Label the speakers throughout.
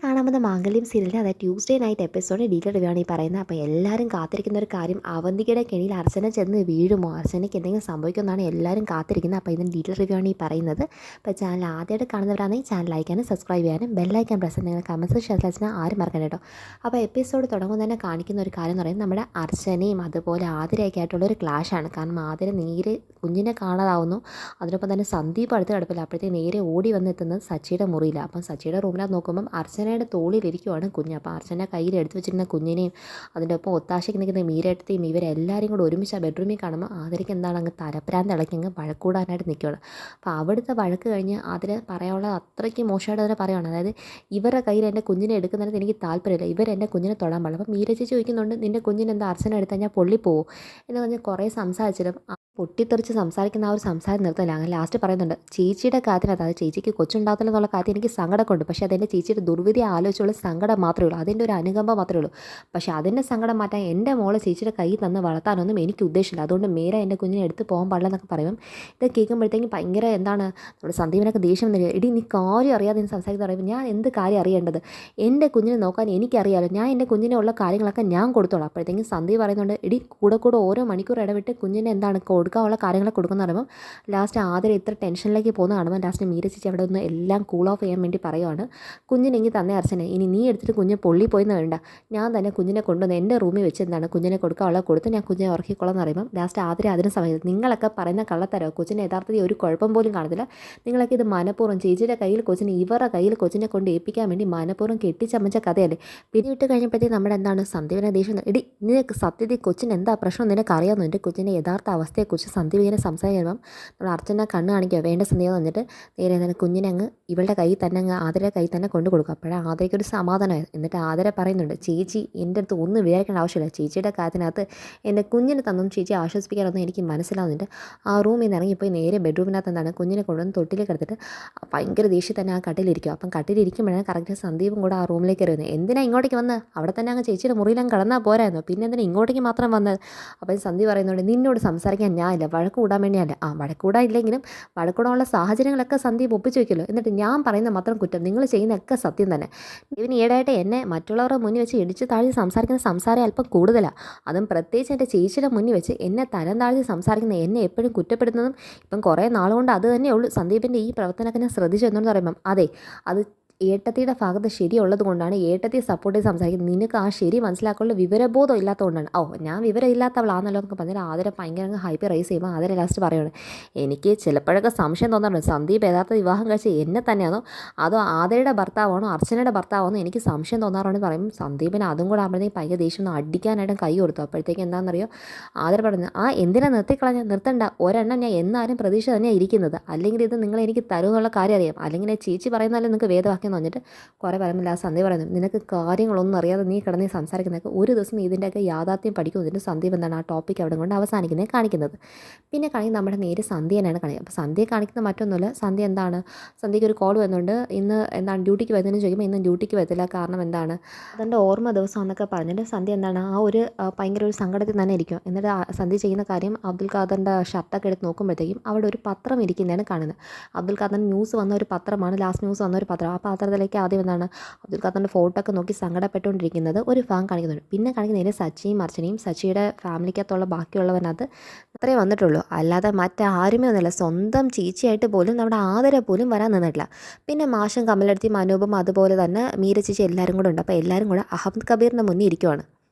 Speaker 1: കാണാൻ വന്ന മാംഗല്യം സീരിയലിൻ്റെ അതായത് Tuesday night episode detail review ആണ് ഈ പറയുന്നത്. അപ്പോൾ എല്ലാവരും കാത്തിരിക്കുന്ന ഒരു കാര്യം, അവന്തികയുടെ കെണിയിൽ അർച്ചന ചെന്ന് വീഴുമോ, അർച്ചനയ്ക്ക് എന്തെങ്കിലും സംഭവിക്കുമെന്നാണ് എല്ലാവരും കാത്തിരിക്കുന്നത്. അപ്പോൾ ഇതിന് ഡീറ്റെയിൽ റിവ്യൂ ആണ് ഈ പറയുന്നത്. അപ്പോൾ ചാനൽ ആദ്യമായിട്ട് കാണുന്നവരാണെങ്കിൽ ചാനൽ ലൈക്ക് ചെയ്യാനും സബ്സ്ക്രൈബ് ചെയ്യാനും ബെല്ലൈക്കാൻ പ്രസ് നിങ്ങൾ കമൻസ് ഷെയർ ആരും മറക്കണം കേട്ടോ. അപ്പോൾ എപ്പിസോഡ് തുടങ്ങുമ്പോൾ തന്നെ കാണിക്കുന്ന ഒരു കാര്യം എന്ന് പറയുന്നത് നമ്മുടെ അർച്ചനയും അതുപോലെ ആതിരയൊക്കെ ആയിട്ടുള്ള ഒരു ക്ലാഷാണ്. കാരണം ആതിര നേരെ കുഞ്ഞിനെ കാണാതാവുന്നു. അതിനൊപ്പം തന്നെ സന്ദീപ് അടുത്ത് കിടപ്പില്ല. അപ്പോഴത്തേക്ക് നേരെ ഓടി വന്നെത്തുന്നത് സച്ചിയുടെ മുറിയില്ല. അപ്പം സച്ചിയുടെ റൂമിനകത്ത് നോക്കുമ്പം അർച്ചനയുടെ തോളിലിരിക്കുവാണ് കുഞ്ഞ്. അപ്പോൾ അർച്ചന കയ്യിൽ എടുത്ത് വെച്ചിരുന്ന കുഞ്ഞിനെയും അതിൻ്റെ ഒപ്പം ഒത്താശയ്ക്ക് നിൽക്കുന്ന മീരേട്ടത്തെയും ഇവരെല്ലാവരും കൂടെ ഒരുമിച്ച് ആ ബെഡ്റൂമിൽ കാണുമ്പോൾ ആതിരയ്ക്ക് എന്താണ് അങ്ങ് തലപ്രാന്ത് ഇളക്കി അങ്ങ് വഴക്കൂടാനായിട്ട് നിൽക്കുകയാണ്. അപ്പോൾ അവിടുത്തെ വഴക്ക് കഴിഞ്ഞ് അതിന് പറയാനുള്ളത് അത്രയ്ക്ക് മോശമായിട്ട് അതിനെ പറയുകയാണ്. അതായത് ഇവരുടെ കയ്യിൽ എൻ്റെ കുഞ്ഞിനെ എടുക്കുന്നതിന് എനിക്ക് താല്പര്യമില്ല, ഇവരെൻ്റെ കുഞ്ഞിനെ തൊടാൻ പാടില്ല. അപ്പോൾ മീര ചേച്ചി ചോദിക്കുന്നുണ്ട്, നിൻ്റെ കുഞ്ഞിന് എന്താ അർച്ചന എടുത്താൽ ഞാൻ പൊള്ളിപ്പോവും എന്ന് പറഞ്ഞ് കുറേ സംസാരിച്ചിട്ടും പൊട്ടിത്തെറിച്ച് സംസാരിക്കുന്ന ആ ഒരു സംസാരം നിർത്തില്ല. അങ്ങനെ ലാസ്റ്റ് പറയുന്നുണ്ട്, ചേച്ചിയുടെ കാര്യത്തിനകത്ത് അത് ചേച്ചിക്ക് കൊച്ചുണ്ടാകത്തില്ല എന്നുള്ള കാര്യം എനിക്ക് സങ്കടമൊക്കെ ഉണ്ട്. പക്ഷേ അതെൻ്റെ ചേച്ചിയുടെ ദുർവിധി ആലോചിച്ചുള്ള സങ്കടം മാത്രമേ ഉള്ളൂ, അതിൻ്റെ ഒരു അനുകമ്പ മാത്രമേ ഉള്ളൂ. പക്ഷേ അതിൻ്റെ സങ്കടം മാറ്റാൻ എൻ്റെ മോളെ ചേച്ചിയുടെ കൈ തന്ന് വളർത്താനൊന്നും എനിക്ക് ഉദ്ദേശമില്ല. അതുകൊണ്ട് മേരെ എൻ്റെ കുഞ്ഞിനെ എടുത്ത് പോകാൻ പാടില്ല എന്നൊക്കെ പറയുമ്പം ഇത് കേൾക്കുമ്പോഴത്തേക്കും ഭയങ്കര എന്താണ് നമ്മുടെ സന്ദീപിനൊക്കെ ദേഷ്യം വന്നില്ല. എടി നീ കാര്യം അറിയാതെ നീ സംസാരിക്കുന്നത് പറയുമ്പോൾ ഞാൻ എന്ത് കാര്യം അറിയേണ്ടത്, എൻ്റെ കുഞ്ഞിനെ നോക്കാൻ എനിക്കറിയാമല്ലോ, ഞാൻ എൻ്റെ കുഞ്ഞിനെ ഉള്ള കാര്യങ്ങളൊക്കെ ഞാൻ കൊടുത്തോളാം. അപ്പോഴത്തേക്കും സന്ദീപ് പറയുന്നുണ്ട്, എടി കൂടെ ഓരോ മണിക്കൂർ ഇടവിട്ട് കുഞ്ഞിനെ എന്താണ് കൊടുക്കാനുള്ള കാര്യങ്ങൾ കൊടുക്കുന്ന പറയുമ്പോൾ ലാസ്റ്റ് ആതിര ഇത്ര ടെൻഷനിലേക്ക് പോകുന്ന കാണുമ്പോൾ ലാസ്റ്റ് മീര ചേച്ചി അവിടെ ഒന്ന് എല്ലാം കൂൾ ഓഫ് ചെയ്യാൻ വേണ്ടി പറയുവാണ്, കുഞ്ഞിനെങ്കിൽ തന്നെ അർച്ചന ഇനി നീ എടുത്തിട്ട് കുഞ്ഞ് പൊള്ളിപ്പോയിന്ന് വേണ്ട, ഞാൻ തന്നെ കുഞ്ഞിനെ കൊണ്ടുവന്ന് എൻ്റെ റൂമിൽ വെച്ച് എന്താണ് കുഞ്ഞിനെ കൊടുക്കാനുള്ള കൊടുത്ത് ഞാൻ കുഞ്ഞിനെ ഉറക്കിക്കൊള്ളാം എന്ന് പറയുമ്പോൾ ലാസ്റ്റ് ആതിര അതിന് സമയത്ത് നിങ്ങളൊക്കെ പറയുന്ന കള്ളത്തരോ, കൊച്ചിനെ യഥാർത്ഥത്തിൽ ഒരു കുഴപ്പം പോലും കാണത്തില്ല, നിങ്ങളൊക്കെ ഇത് മനഃപൂർവ്വം ചേച്ചിയുടെ കയ്യിൽ കൊച്ചിനെ ഇവരുടെ കയ്യിൽ കൊച്ചിനെ കൊണ്ട് ഏൽപ്പിക്കാൻ വേണ്ടി മനഃപൂർവ്വം കെട്ടിച്ചമച്ച കഥയല്ലേ. പിന്നെ വിട്ട് കഴിഞ്ഞപ്പോഴത്തേക്ക് നമ്മുടെ എന്താണ് സന്ദീപിനെ ദേഷ്യം, ഇടി നിനക്ക് സത്യത്തിൽ കൊച്ചിന് എന്താ പ്രശ്നം നിനക്ക് അറിയാമെന്നു, എൻ്റെ കൊച്ചിൻ്റെ യഥാർത്ഥ അവസ്ഥയെക്കുറിച്ച് സന്ദീപ് ഇങ്ങനെ സംസാരിക്കുമ്പം നമ്മൾ അർച്ചന കണ്ണ് കാണിക്കുക വേണ്ട സന്ദീപ് വന്നിട്ട് നേരെ എന്താണ് കുഞ്ഞിനെ അങ്ങ് ഇവളുടെ കയ്യിൽ തന്നെ അങ്ങ് ആതിരയുടെ കയ്യിൽ തന്നെ കൊണ്ട് കൊടുക്കുക. അപ്പോഴാണ് ആതിരയ്ക്കൊരു സമാധാനമായത്. എന്നിട്ട് ആതിര പറയുന്നുണ്ട്, ചേച്ചി എൻ്റെ അടുത്ത് ഒന്നും വിചാരിക്കേണ്ട ആവശ്യമില്ല, ചേച്ചിയുടെ കാര്യത്തിനകത്ത് എൻ്റെ കുഞ്ഞിനെ തന്നും ചേച്ചി ആശ്വസിപ്പിക്കാനൊന്നും എനിക്ക് മനസ്സിലാവുന്നുണ്ട്. ആ റൂമിൽ നിന്ന് ഇറങ്ങിപ്പോയി നേരെ ബെഡ്റൂമിനകത്ത് എന്താണ് കുഞ്ഞിനെ കൊണ്ടുവന്ന് തൊട്ടിലേക്ക് എടുത്തിട്ട് ഭയങ്കര ദേഷ്യം തന്നെ ആ കട്ടിലിരിക്കും. അപ്പം കട്ടിലിരിക്കുമ്പോഴാണ് കറക്റ്റ് സന്ദീപും കൂടെ ആ റൂമിലേക്ക് വരുന്നത്. എന്തിനാ ഇങ്ങോട്ടേക്ക് വന്ന് അവിടെ തന്നെ അങ്ങ് ചേച്ചിയുടെ മുറിയിലും കിടന്നാൽ പോരായിരുന്നു, പിന്നെ എന്തിനാ ഇങ്ങോട്ടേക്ക് മാത്രം വന്നത്. അപ്പം സന്ദീപ് പറയുന്നുണ്ട്, നിന്നോട് സംസാരിക്കാൻ ഞാനില്ല, വഴക്ക് കൂടാൻ വേണ്ടിയല്ല. വഴക്ക് കൂടാൻ ഇല്ലെങ്കിലും വഴക്കൂടാനുള്ള സാഹചര്യങ്ങളൊക്കെ സന്ദീപ് ഒപ്പിച്ച് വയ്ക്കുമല്ലോ. എന്നിട്ട് ഞാൻ പറയുന്ന മാത്രം കുറ്റം, നിങ്ങൾ ചെയ്യുന്നതൊക്കെ സത്യം തന്നെ. ഇവന് ഈടായിട്ട് എന്നെ മറ്റുള്ളവരുടെ മുന്നിൽ വെച്ച് ഇടിച്ച് താഴ്ത്തി സംസാരിക്കുന്ന സംസാരം അല്പം കൂടുതലാണ്. അതും പ്രത്യേകിച്ച് എൻ്റെ ചേച്ചിയുടെ മുന്നിൽ വെച്ച് എന്നെ തരം താഴ്ത്തി സംസാരിക്കുന്ന, എന്നെ എപ്പോഴും കുറ്റപ്പെടുന്നതും ഇപ്പം കുറേ നാളുകൊണ്ട് അത് തന്നെയുള്ളൂ. സന്ദീപിൻ്റെ ഈ പ്രവർത്തനമൊക്കെ ഞാൻ ശ്രദ്ധിച്ചു എന്നു പറയുമ്പം അതെ, അത് ഏട്ടത്തിയുടെ ഭാഗത്ത് ശരിയുള്ളത് കൊണ്ടാണ് ഏട്ടത്തിയെ സപ്പോർട്ട് ചെയ്ത് സംസാരിക്കുന്നത്, നിനക്ക് ആ ശരി മനസ്സിലാക്കാനുള്ള വിവരബോധം ഇല്ലാത്തതുകൊണ്ടാണ്. ഞാൻ വിവരം ഇല്ലാത്തവളാണെന്നല്ലോ എന്നൊക്കെ പറഞ്ഞാൽ ആതിര ഭയങ്കര ഹൈപ്പർ റൈസ് ചെയ്യുമ്പോൾ ആതിര ലാസ്റ്റ് പറയുകയാണ്, എനിക്ക് ചിലപ്പോഴൊക്കെ സംശയം തോന്നാറുണ്ട് സന്ദീപ് യഥാർത്ഥ വിവാഹം കഴിച്ച് എന്നെ തന്നെയാണോ അതോ ആതിരയുടെ ഭർത്താവാണോ അർച്ചനയുടെ ഭർത്താവാണോ എനിക്ക് സംശയം തോന്നാറുണ്ടെന്ന് പറയും. സന്ദീപിന് അതും കൂടെ ആകുമ്പോഴത്തേക്ക് ഭയങ്കര ദേഷ്യം ഒന്ന് അടിക്കാനായിട്ടും കൈ കൊടുത്തു. അപ്പോഴത്തേക്ക് എന്താണെന്നറിയോ ആതിര പറഞ്ഞു, എന്തിനാ നിർത്തിക്കളഞ്ഞ, നിർത്തണ്ട, ഒരെണ്ണം ഞാൻ എന്നാലും പ്രതീക്ഷ തന്നെയാണ് ഇരിക്കുന്നത്, അല്ലെങ്കിൽ ഇത് നിങ്ങൾ എനിക്ക് തരുമെന്നുള്ള കാര്യം അറിയാം, അല്ലെങ്കിൽ ചേച്ചി പറയുന്നാലും നിങ്ങൾക്ക് വേദവാക്യം എന്ന് പറഞ്ഞിട്ട് കുറേ പറയുമ്പോൾ ആ സന്ദീപ് പറയുന്നത്, നിനക്ക് കാര്യങ്ങളൊന്നും അറിയാതെ നീ കിടന്ന് സംസാരിക്കുന്നതൊക്കെ ഒരു ദിവസം നീ ഇതിൻ്റെയൊക്കെ യാഥാർത്ഥ്യം പഠിക്കും. ഇതിൻ്റെ സന്ദീപ് എന്താണ് ആ ടോപ്പിക് അവിടെ കൊണ്ട് അവസാനിക്കുന്നത് കാണിക്കുന്നത്. പിന്നെ കാണിക്കുന്നത് നമ്മുടെ നേരെ സന്ധ്യനാണ് കാണിക്കുക. അപ്പോൾ സന്ധ്യയെ കാണിക്കുന്നത് മറ്റൊന്നുമില്ല, സന്ധ്യ എന്താണ് സന്ധ്യയ്ക്ക് ഒരു കോൾ വന്നുകൊണ്ട് ഇന്ന് എന്താണ് ഡ്യൂട്ടിക്ക് വരുന്നതെന്ന് ചോദിക്കുമ്പോൾ ഇന്ന് ഡ്യൂട്ടിക്ക് വരത്തില്ല, കാരണം എന്താണ് അതിൻ്റെ ഓർമ്മ ദിവസം എന്നൊക്കെ പറഞ്ഞിട്ട് സന്ധ്യ എന്താണ് ആ ഒരു ഭയങ്കര ഒരു സങ്കടത്തിൽ തന്നെ ഇരിക്കും. എന്നിട്ട് സന്ധ്യ ചെയ്യുന്ന കാര്യം അബ്ദുൽ ഖാദറിൻ്റെ ഷർട്ടൊക്കെ എടുത്ത് നോക്കുമ്പോഴത്തേക്കും അവിടെ ഒരു പത്രം ഇരിക്കുന്നതാണ് കാണുന്നത്. അബ്ദുൽ ഖാദറിൻ്റെ ന്യൂസ് വന്ന ഒരു പത്രമാണ്, ലാസ്റ്റ് ന്യൂസ് വന്ന ഒരു പത്രം. ആ പത്രത്തിലേക്ക് ആദ്യം എന്താണ് അബ്ദുൽ ഖാദറിൻ്റെ ഫോട്ടോ ഒക്കെ നോക്കി സങ്കടപ്പെട്ടുകൊണ്ടിരിക്കുന്നത് ഒരു ഭാഗം കാണിക്കുന്നുണ്ട്. പിന്നെ കാണിക്കുന്ന സച്ചിയും അർച്ചനയും സച്ചിയുടെ ഫാമിലിക്കകത്തുള്ള ബാക്കിയുള്ളവനകത്ത് അത്രേ വന്നിട്ടുള്ളൂ, അല്ലാതെ മറ്റാരുമേ ഒന്നുമില്ല. സ്വന്തം ചേച്ചിയായിട്ട് പോലും നമ്മുടെ ആദര പോലും വരാൻ നിന്നിട്ടില്ല. പിന്നെ മാഷും കമലെടുത്തിയും അനൂപും അതുപോലെ തന്നെ മീര ചേച്ചി എല്ലാവരും കൂടെ ഉണ്ട്. അപ്പോൾ എല്ലാവരും കൂടെ അഹമ്മദ് കബീറിൻ്റെ മുന്നിൽ ഇരിക്കുവാണ്.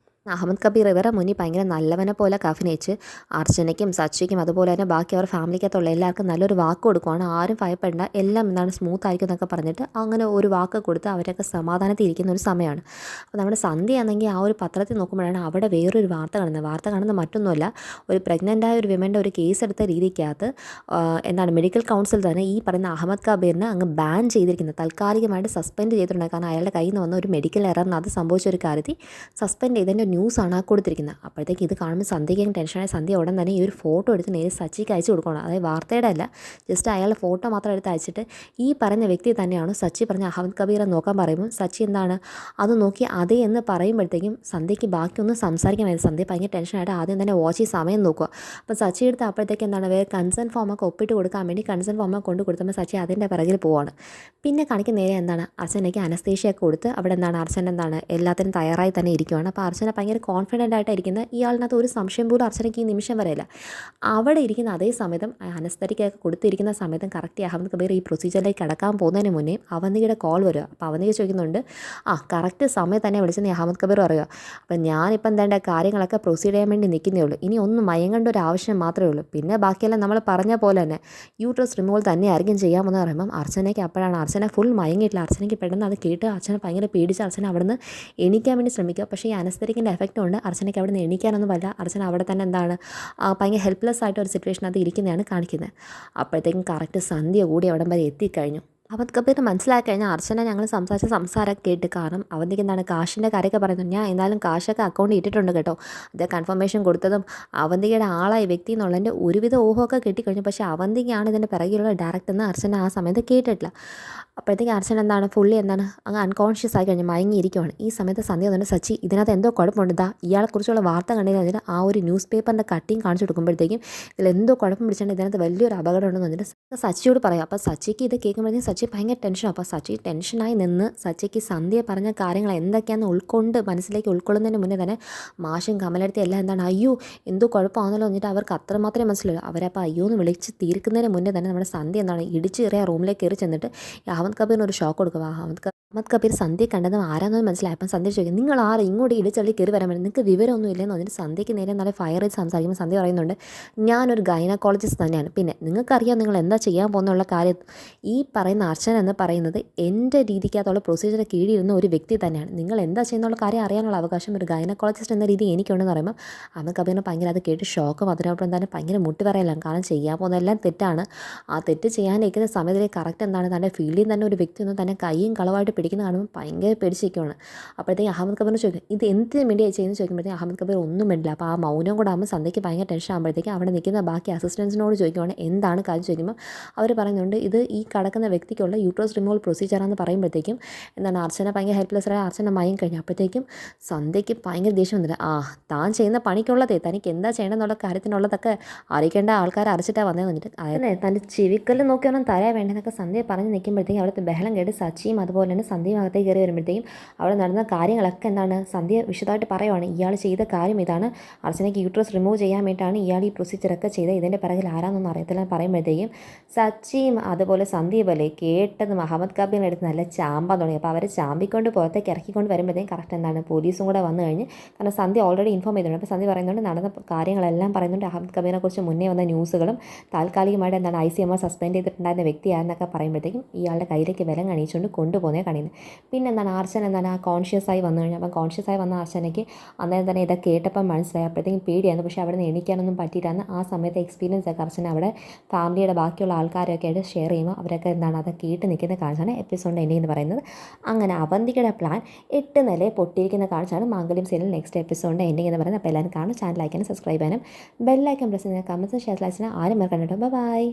Speaker 1: അഹമ്മദ് കബീർ ഇവരുടെ മുന്നിൽ ഭയങ്കര നല്ലവനെ പോലെ അഭിനയിച്ച് അർച്ചനയ്ക്കും സച്ചിക്കും അതുപോലെ തന്നെ ബാക്കി അവർ ഫാമിലിക്കകത്തുള്ള എല്ലാവർക്കും നല്ലൊരു വാക്ക് കൊടുക്കുവാണ്. ആരും ഭയപ്പെടേണ്ട, എല്ലാം എന്താണ് സ്മൂത്ത് ആയിരിക്കും എന്നൊക്കെ പറഞ്ഞിട്ട് അങ്ങനെ ഒരു വാക്ക് കൊടുത്ത് അവരൊക്കെ സമാധാനത്തിൽ ഇരിക്കുന്ന ഒരു സമയമാണ്. അപ്പോൾ നമ്മുടെ സന്ധ്യ ആണെങ്കിൽ ആ ഒരു പത്രത്തിൽ നോക്കുമ്പോഴാണ് അവിടെ വേറൊരു വാർത്ത കാണുന്നത്. വാർത്ത കാണുന്നത് മറ്റൊന്നുമല്ല, ഒരു പ്രഗ്നൻ്റായ ഒരു വിമൻ്റെ ഒരു കേസ് എടുത്ത രീതിക്കകത്ത് എന്താണ് മെഡിക്കൽ കൗൺസിൽ തന്നെ ഈ പറയുന്ന അഹമ്മദ് കബീറിനെ അങ്ങ് ബാൻ ചെയ്തിരിക്കുന്നത്, താൽക്കാലികമായിട്ട് സസ്പെൻഡ് ചെയ്തിട്ടുണ്ട്. കാരണം അയാളുടെ കയ്യിൽ നിന്ന് വന്ന ഒരു മെഡിക്കൽ എററിന് അത് സംഭവിച്ച ഒരു കാര്യത്തിൽ സസ്പെൻഡ് ചെയ്തതിൻ്റെ ന്യൂസാണ് ആ കൊടുത്തിരിക്കുന്നത്. അപ്പോഴത്തേക്ക് ഇത് കാണുമ്പോൾ സന്ധ്യയ്ക്ക് ടെൻഷനായ സന്ധ്യ ഉടൻ തന്നെ ഈ ഒരു ഫോട്ടോ എടുത്ത് നേരെ സച്ചിക്ക് അയച്ചു കൊടുക്കണം. അതായത് വാർത്തയുടെ അല്ല, ജസ്റ്റ് അയാളുടെ ഫോട്ടോ മാത്രം എടുത്ത് അയച്ചിട്ട് ഈ പറഞ്ഞ വ്യക്തി തന്നെയാണ് സച്ചി പറഞ്ഞ അഹമ്മദ് കബീറെ നോക്കാൻ പറയുമ്പോൾ സച്ചി എന്താണ് അത് നോക്കി അതേ എന്ന് പറയുമ്പോഴത്തേക്കും സന്ധ്യയ്ക്ക് ബാക്കിയൊന്നും സംസാരിക്കാൻ വേണ്ടി സന്ധ്യ ഭയങ്കര ടെൻഷനായിട്ട് ആദ്യം തന്നെ വാച്ച് ഈ സമയം നോക്കുക. അപ്പോൾ സച്ചി എടുത്ത് അപ്പോഴത്തേക്ക് എന്താണ് വേറെ കൺസേൺ ഫോമൊക്കെ ഒപ്പിട്ട് കൊടുക്കാൻ വേണ്ടി കൺസേൺ ഫോമൊക്കെ കൊണ്ട് കൊടുത്തപ്പോൾ സച്ചി അതിൻ്റെ പിറകിൽ പോവാണ്. പിന്നെ കാണിക്കുന്ന നേരെ എന്താണ് അർച്ചനയ്ക്ക് അനസ്തേഷ്യയൊക്കെ കൊടുത്ത് അവിടെ എന്താണ് അർച്ചന എന്താണ് എല്ലാത്തിനും തയ്യാറായി തന്നെ ഇരിക്കുവാണ്. അപ്പോൾ അർച്ചന ഭയങ്കര കോൺഫിഡൻ്റ് ആയിട്ടായിരിക്കുന്നത്. ഇയാളിനകത്ത് ഒരു സംശയം പോലും അർച്ചനയ്ക്ക് ഈ നിമിഷം വരെയില്ല. അവിടെ ഇരിക്കുന്ന അതേ സമയത്തും അനസ്തരിക്കൊക്കെ കൊടുത്തിരിക്കുന്ന സമയത്തും കറക്റ്റ് അഹമ്മദ് കബീർ ഈ പ്രൊസീജിയറിലേക്ക് കടക്കാൻ പോകുന്നതിന് മുന്നേ അവന്തികയുടെ കോൾ വരിക. അപ്പോൾ അവന്തിക ചോദിക്കുന്നുണ്ട് കറക്റ്റ് സമയത്ത് തന്നെ വിളിച്ചെന്ന് അഹമ്മദ് കബീർ പറയുക. അപ്പം ഞാനിപ്പോൾ എന്താ കാര്യങ്ങളൊക്കെ പ്രൊസീഡ് ചെയ്യാൻ വേണ്ടി നിൽക്കുന്നേ ഉള്ളൂ, ഇനി ഒന്ന് മയങ്ങേണ്ട ഒരു ആവശ്യം മാത്രമേ ഉള്ളൂ, പിന്നെ ബാക്കിയെല്ലാം നമ്മൾ പറഞ്ഞ പോലെ തന്നെ യൂട്രസ് റിമൂവൽ തന്നെ ആയിരിക്കും ചെയ്യാമെന്ന് പറയുമ്പം അർച്ചനയ്ക്ക് അപ്പോഴാണ് അർച്ചന ഫുൾ മയങ്ങിയിട്ടില്ല. അർച്ചനയ്ക്ക് പെട്ടെന്ന് അത് കേട്ട് അർച്ചന ഭയങ്കര പേടിച്ച് അർച്ചന അവിടെ നിന്ന് എണീക്കാൻ വേണ്ടി ശ്രമിക്കുക. പക്ഷേ ഈ അനസ്തരിക്കിൻ്റെ എഫക്റ്റ് കൊണ്ട് അർച്ചനയ്ക്ക് അവിടെ നിന്ന് എണീക്കാനൊന്നും പറ്റില്ല. അർച്ചന അവിടെ തന്നെ എന്താണ് ഭയങ്കര ഹെൽപ്ലെസ് ആയിട്ട് ഒരു സിറ്റുവേഷൻ അത് ഇരിക്കുന്നതാണ് കാണിക്കുന്നത്. അപ്പോഴത്തേക്കും കറക്റ്റ് സന്ധ്യ കൂടി അവിടം വരെ എത്തിക്കഴിഞ്ഞു. അവന്ത് കബീർ മനസ്സിലാക്കി കഴിഞ്ഞാൽ അർച്ചന ഞങ്ങൾ സംസാരിച്ച സംസാരമൊക്കെ കേട്ട് കാരണം അവന്തിക്ക് എന്താണ് കാശിൻ്റെ കാര്യമൊക്കെ പറയുന്നത്. ഞാൻ എന്തായാലും കാശൊക്കെ അക്കൗണ്ടിൽ ഇട്ടിട്ടുണ്ട് കേട്ടോ, അത് കൺഫർമേഷൻ കൊടുത്തതും അവന്തികയുടെ ആളായ വ്യക്തി എന്നുള്ളതിൻ്റെ ഒരുവിധ ഊഹമൊക്കെ കിട്ടിക്കഴിഞ്ഞു. പക്ഷേ അവന്തികയാണ് ഇതിൻ്റെ പിറകിലുള്ള ഡയറക്റ്റ് എന്ന് അർച്ചന ആ സമയത്ത് കേട്ടിട്ടില്ല. അപ്പോഴത്തേക്ക് അർച്ചന എന്താണ് ഫുള്ളി എന്താണ് അങ്ങ് അൺകോൺഷ്യസ് ആയി കഴിഞ്ഞ് മയങ്ങിയിരിക്കുവാണ്. ഈ സമയത്ത് സന്ധ്യ തന്നെ സച്ചി ഇതിനകത്ത് എന്തോ കുഴപ്പമുണ്ട്, ഇതാ ഇയാളെക്കുറിച്ചുള്ള വാർത്ത കണ്ടു കഴിഞ്ഞാൽ ആ ഒരു ന്യൂസ് പേപ്പറിൻ്റെ കട്ടിങ് കാണിച്ചു കൊടുക്കുമ്പോഴത്തേക്കും ഇതിലെന്തോ കുഴപ്പം പിടിച്ചിട്ടുണ്ട്, ഇതിനകത്ത് വലിയൊരു അപകടം ഉണ്ടെന്ന് പറഞ്ഞിട്ട് സച്ചിയോട് പറയാം. അപ്പോൾ സച്ചിക്ക് ഇത് കേൾക്കുമ്പോഴത്തേക്കും സച്ചി ഭയങ്കര ടെൻഷനാണ്. അപ്പോൾ സച്ചി ടെൻഷനായി നിന്ന് സച്ചിക്ക് സന്ധ്യ പറഞ്ഞ കാര്യങ്ങൾ എന്തൊക്കെയാണെന്ന് ഉൾക്കൊണ്ട് മനസ്സിലേക്ക് ഉൾക്കൊള്ളുന്നതിന് മുന്നേ തന്നെ മാഷും കമലെടുത്ത് എല്ലാം എന്താണ് അയ്യോ എന്തോ കുഴപ്പമാണെന്നല്ലോ എന്നിട്ട് അവർക്ക് അത്രമാത്രമേ മനസ്സിലുള്ളൂ. അവരപ്പോൾ അയ്യോ എന്ന് വിളിച്ച് തീർക്കുന്നതിന് മുന്നേ തന്നെ നമ്മുടെ സന്ധ്യ എന്താണ് ഇടിച്ച് കയറി ആ റൂമിലേക്ക് കയറി ചെന്നിട്ട് അഹമ്മദ് കബീറിന് ഒരു ഷോക്ക് കൊടുക്കുക. അഹമ്മദ് കബീർ സന്ധ്യ കണ്ടതും ആരാണെന്ന് മനസ്സിലായി. അപ്പം സന്ധ്യ ചോദിക്കും നിങ്ങൾ ഇങ്ങോട്ട് ഇടിച്ചള്ളി കയറി വരാൻ പറ്റും, നിങ്ങൾക്ക് വിവരമൊന്നും ഇല്ലെന്ന് പറഞ്ഞിട്ട് സന്ധ്യയ്ക്ക് നേരെ നല്ല ഫയർ ചെയ്ത് സംസാരിക്കുമ്പോൾ സന്ധ്യ പറയുന്നുണ്ട് ഞാനൊരു ഗൈനക്കോളജിസ്റ്റ് തന്നെയാണ്, പിന്നെ നിങ്ങൾക്കറിയാം നിങ്ങൾ എന്താ ചെയ്യാൻ പോകുന്നുള്ള കാര്യം. ഈ പറയുന്ന അർച്ചന എന്ന് പറയുന്നത് എൻ്റെ രീതിക്കകത്തുള്ള പ്രൊസീജിയർ കീഴിലിരുന്ന ഒരു വ്യക്തി തന്നെയാണ്, നിങ്ങൾ എന്താ ചെയ്യുന്നുള്ള കാര്യം അറിയാനുള്ള അവകാശം ഒരു ഗൈനക്കോളജിസ്റ്റ് എന്ന രീതി എനിക്കുണ്ടെന്ന് പറയുമ്പോൾ അഹമ്മദ് കബീറിന് ഭയങ്കര അത് കേട്ട് ഷോക്കും അതിനോടൊപ്പം തന്നെ ഭയങ്കര മുട്ടി പറയലാണ്. കാരണം ചെയ്യാൻ പോകുന്നതെല്ലാം തെറ്റാണ്. ആ തെറ്റ് ചെയ്യാനിരിക്കുന്ന സമയത്തിലേക്ക് കറക്റ്റ് എന്താണ് തൻ്റെ ഫീൽഡിൽ തന്നെ ഒരു വ്യക്തി ഒന്നും തന്നെ കൈയും കളവായിട്ട് പിടിക്കുന്ന കാണുമ്പോൾ ഭയങ്കര പേടിച്ചിരിക്കുകയാണ്. അപ്പോഴത്തേക്ക് അഹമ്മദ് കബീറിന് ചോദിക്കും ഇത് എന്തിനു വേണ്ടിയായി ചെയ്യുന്നത് ചോദിക്കുമ്പോഴത്തേക്ക് അഹമ്മദ് കബീർ ഒന്നും വേണ്ടില്ല. അപ്പോൾ ആ മൗനം കൂടെ ആകുമ്പോൾ സന്ധ്യയ്ക്ക് ഭയങ്കര ടെൻഷൻ ആകുമ്പോഴത്തേക്ക് അവിടെ നിൽക്കുന്ന ബാക്കി അസിസ്റ്റൻസിനോട് ചോദിക്കുവാണ് എന്താണ് കാര്യം ചോദിക്കുമ്പോൾ അവർ പറയുന്നുണ്ട് ഇത് ഈ കടക്കുന്ന വ്യക്തിക്കുള്ള യൂട്രസ് റിമൂവൽ പ്രൊസീജിയറാണെന്ന് പറയുമ്പോഴത്തേക്കും എന്താണ് അർച്ചന ഭയങ്കര ഹെൽപ്ലെസ്സായ അർച്ചന മയം കഴിഞ്ഞു. അപ്പോഴത്തേക്കും സന്ധ്യയ്ക്ക് ഭയങ്കര ദേഷ്യം വന്നിട്ട് താൻ ചെയ്യുന്ന പണിക്കുള്ളതേ തനിക്ക് എന്താ ചെയ്യണമെന്നുള്ള കാര്യത്തിനുള്ളതൊക്കെ അറിയിക്കേണ്ട ആൾക്കാരെ അരച്ചിട്ടാണ് വന്നതെന്ന് പറഞ്ഞിട്ട് അതന്നെ തൻ്റെ ചെവിക്കല്ല് നോക്കിയാലും തരാൻ വേണ്ടതെന്നൊക്കെ സന്ധ്യ പറഞ്ഞ് നിൽക്കുമ്പോഴത്തേക്കും അവിടുത്തെ ബഹളം കേട്ട് സച്ചിയും അതുപോലെ തന്നെ സന്ധ്യയും അകത്തേക്ക് കയറി വരുമ്പോഴത്തേക്കും അവിടെ നടന്ന കാര്യങ്ങളൊക്കെ എന്താണ് സന്ധ്യ വിശദമായിട്ട് പറയുവാണ്. ഇയാൾ ചെയ്ത കാര്യം ഇതാണ്, അർച്ചനയ്ക്ക് യൂട്രസ് റിമൂവ് ചെയ്യാൻ വേണ്ടിയിട്ടാണ് ഇയാൾ ഈ പ്രൊസീജിയറൊക്കെ ചെയ്തത്, ഇതിൻ്റെ പിറകിൽ ആരാന്നൊന്നും അറിയത്തില്ല പറയുമ്പോഴത്തേക്കും സച്ചിയും അതുപോലെ സന്ധ്യ പോലെ കേട്ടതും അഹമ്മദ് കബീറിൻ്റെ അടുത്ത് നല്ല ചാമ്പാൻ തുടങ്ങി. അപ്പോൾ അവരെ ചാമ്പിക്കൊണ്ട് പുറത്തേക്ക് ഇറക്കിക്കൊണ്ട് വരുമ്പോഴത്തേക്കും കറക്റ്റ് എന്താണ് പോലീസും കൂടെ വന്നു കഴിഞ്ഞ് കാരണം സന്ധ്യ ഓൾറെഡി ഇൻഫോം ചെയ്തിട്ടുണ്ട്. അപ്പോൾ സന്ധ്യ പറയുന്നുണ്ട് നടന്ന കാര്യങ്ങളെല്ലാം പറയുന്നുണ്ട്. അഹമ്മദ് കബീറിനെ കുറിച്ച് മുന്നേ വന്ന ന്യൂസുകളും താൽക്കാലികമായിട്ട് എന്താണ് ICMR സസ്പെൻഡ് ചെയ്തിട്ടുണ്ടായിരുന്ന വ്യക്തിയാണെന്നൊക്കെ പറയുമ്പോഴത്തേക്കും ഇയാളുടെ കയ്യിലേക്ക് വിലം കാണിച്ചുകൊണ്ട് കൊണ്ടുപോകുന്നത് കഴിയുന്നത്. പിന്നെ എന്താണ് അർച്ചന എന്താണ് കോൺഷ്യസ് ആയി വന്നു കഴിഞ്ഞാൽ അപ്പം കോൺഷ്യസ് ആയി വന്ന അർച്ചനയ്ക്ക് അന്നേരം തന്നെ ഇതൊക്കെ കേട്ടപ്പം മനസ്സിലായി. അപ്പോഴത്തേക്കും പേടിയായിരുന്നു, പക്ഷേ അവിടെ നിന്ന് എണീക്കാനൊന്നും പറ്റിയിട്ടാണ് ആ സമയത്ത് എക്സ്പീരിയൻസ് ഒക്കെ അർച്ചന അവിടെ ഫാമിലിയുടെ ബാക്കിയുള്ള ആൾക്കാരൊക്കെ ആയിട്ട് ഷെയർ ചെയ്യുമ്പോൾ അവരൊക്കെ എന്താണ് അത് കേട്ട് നിൽക്കുന്ന കാഴ്ചയാണ് എപ്പിസോഡിൻ്റെ എൻഡിങ് എന്ന് പറയുന്നത്. അങ്ങനെ അവന്തികയുടെ പ്ലാൻ 8 നില പൊട്ടിയിരിക്കുന്ന കാഴ്ചയാണ് മാംഗല്യം സീരിയൽ നെക്സ്റ്റ് എപ്പിസോഡിൻ്റെ എൻഡിങ് എന്ന് പറയുന്നത്. അപ്പോൾ എല്ലാവരും കാണും, ചാനൽ ലൈക്കാനും സബ്സ്ക്രൈബ് ചെയ്യാനും ബെല്ലൈക്കൻ പ്രസ് ചെയ്യുന്ന കമൻസ് ഷെയർ ലൈക്സിന് ആരും മറക്കണ്ട. ബൈ.